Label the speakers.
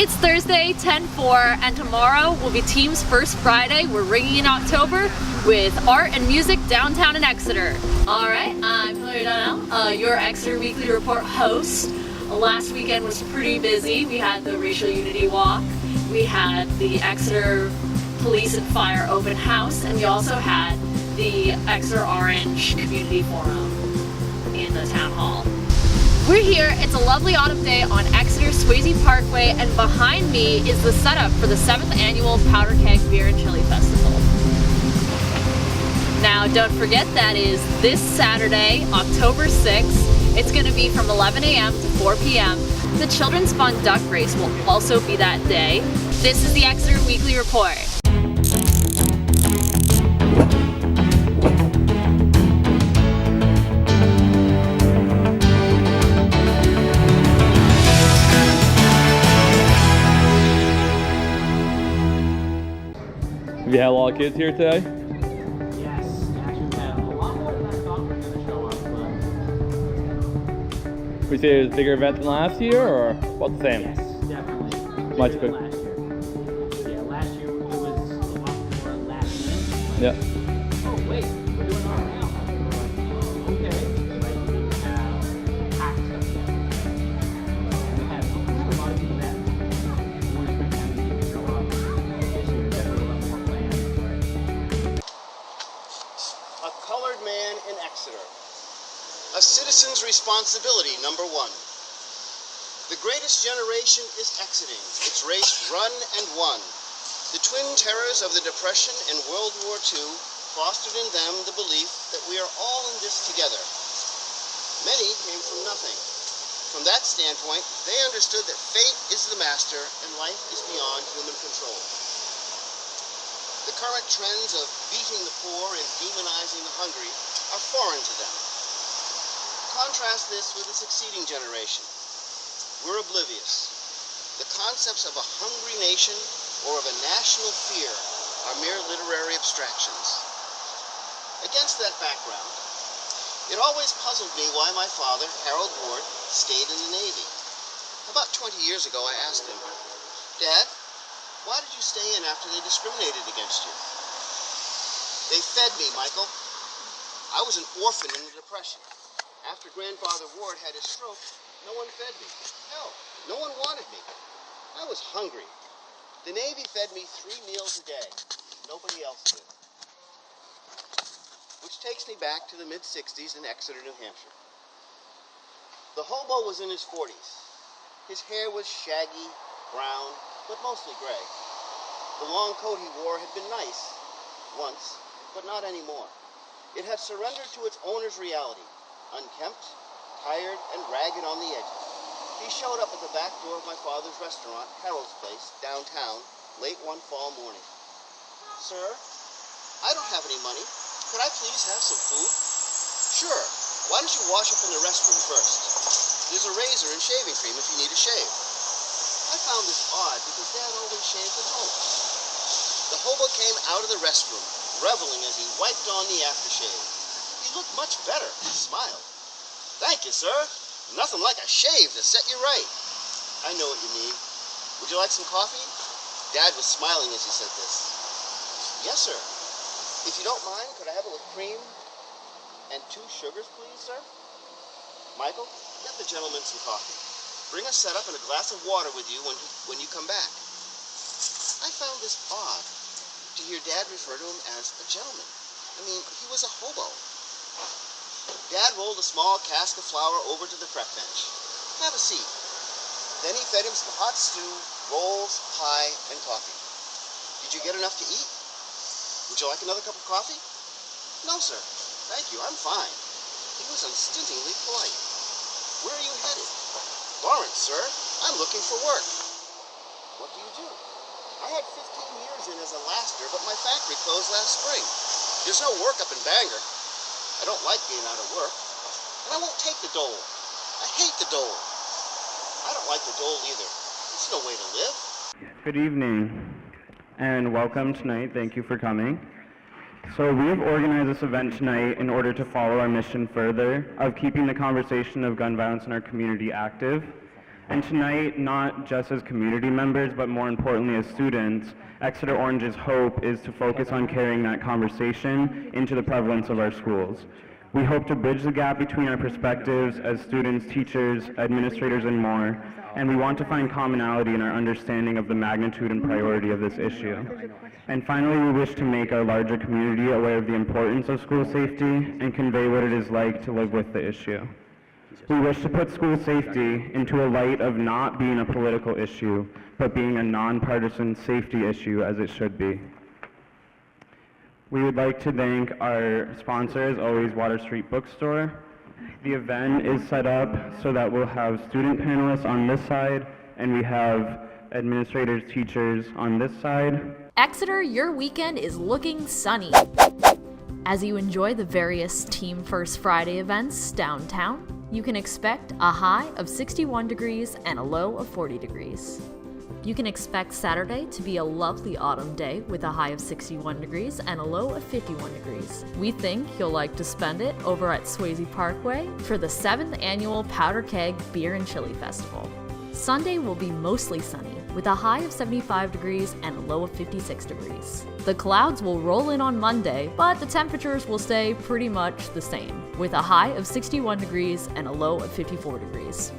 Speaker 1: It's Thursday, 10/4, and tomorrow will be Team's first Friday. We're ringing in October with art and music downtown in Exeter. All right, I'm Hillary Donnell, your Exeter Weekly Report host. Last weekend was pretty busy. We had the Racial Unity Walk, we had the Exeter Police and Fire Open House, and we also had the Exeter Orange Community Forum in the town hall. We're here, it's a lovely autumn day on Exeter Swayze Parkway, and behind me is the setup for the 7th annual Powder Keg Beer and Chili Festival. Now don't forget, that is this Saturday, October 6th. It's going to be from 11 a.m. to 4 p.m. The Children's Fun Duck Race will also be that day. This is the Exeter Weekly Report.
Speaker 2: Have you had a lot of kids here today?
Speaker 3: Yes, actually we had a lot more than I thought were going to show up.
Speaker 2: Would you say it was a bigger event than last year, or about the same?
Speaker 3: Yes, definitely.
Speaker 2: Much
Speaker 3: Bigger
Speaker 2: bigger.
Speaker 3: than last year. Yeah, last year it was a lot more last minute.
Speaker 2: Yeah.
Speaker 3: Oh wait, we're doing art now. Okay. Like we didn't have packed stuff yet. We have a lot of people that weren't expecting them to show up this year. Definitely a lot more planned.
Speaker 4: A colored man in Exeter. A citizen's responsibility, number 1. The greatest generation is exiting, its race run and won. The twin terrors of the Depression and World War II fostered in them the belief that we are all in this together. Many came from nothing. From that standpoint, they understood that fate is the master and life is beyond human control. The current trends of beating the poor and demonizing the hungry are foreign to them. Contrast this with the succeeding generation. We're oblivious. The concepts of a hungry nation or of a national fear are mere literary abstractions. Against that background, it always puzzled me why my father, Harold Ward, stayed in the Navy. About 20 years ago, I asked him, "Dad, why did you stay in after they discriminated against you?" "They fed me, Michael. I was an orphan in the Depression. After Grandfather Ward had his stroke, no one fed me. Hell, no one wanted me. I was hungry. The Navy fed me 3 meals a day. Nobody else did." Which takes me back to the mid-60s in Exeter, New Hampshire. The hobo was in his 40s. His hair was shaggy, brown, but mostly gray. The long coat he wore had been nice once, but not anymore. It had surrendered to its owner's reality, unkempt, tired, and ragged on the edges. He showed up at the back door of my father's restaurant, Harold's Place, downtown, late one fall morning. "Sir, I don't have any money. Could I please have some food?" "Sure. Why don't you wash up in the restroom first? There's a razor and shaving cream if you need a shave." I found this odd because Dad always shaved at home. The hobo came out of the restroom, reveling as he wiped on the aftershave. He looked much better and smiled. "Thank you, sir. Nothing like a shave to set you right. I know what you need. Would you like some coffee?" Dad was smiling as he said this. "Yes, sir. If you don't mind, could I have it with cream and 2 sugars, please, sir?" "Michael, get the gentleman some coffee. Bring a setup and a glass of water with you when you come back." I found this odd to hear Dad refer to him as a gentleman. I mean, he was a hobo. Dad rolled a small cask of flour over to the prep bench. "Have a seat." Then he fed him some hot stew, rolls, pie, and coffee. "Did you get enough to eat? Would you like another cup of coffee?" "No, sir. Thank you. I'm fine." He was unstintingly polite. "Where are you headed?" "Lawrence, sir. I'm looking for work." "What do you do?" "I had 15 years in as a laster, but my factory closed last spring. There's no work up in Bangor. I don't like being out of work. And I won't take the dole. I hate the dole. I don't like the dole either. It's no way to live."
Speaker 5: Good evening and welcome tonight. Thank you for coming. So we have organized this event tonight in order to follow our mission further of keeping the conversation of gun violence in our community active, And tonight, not just as community members, but more importantly as students, Exeter Orange's hope is to focus on carrying that conversation into the prevalence of our schools. We hope to bridge the gap between our perspectives as students, teachers, administrators, and more, and we want to find commonality in our understanding of the magnitude and priority of this issue. And finally, we wish to make our larger community aware of the importance of school safety and convey what it is like to live with the issue. We wish to put school safety into a light of not being a political issue, but being a nonpartisan safety issue as it should be. We would like to thank our sponsor, as always, Water Street Bookstore. The event is set up so that we'll have student panelists on this side, and we have administrators, teachers on this side.
Speaker 6: Exeter, your weekend is looking sunny. As you enjoy the various Team First Friday events downtown, you can expect a high of 61 degrees and a low of 40 degrees. You can expect Saturday to be a lovely autumn day with a high of 61 degrees and a low of 51 degrees. We think you'll like to spend it over at Swayze Parkway for the 7th annual Powder Keg Beer and Chili Festival. Sunday will be mostly sunny with a high of 75 degrees and a low of 56 degrees. The clouds will roll in on Monday, but the temperatures will stay pretty much the same with a high of 61 degrees and a low of 54 degrees.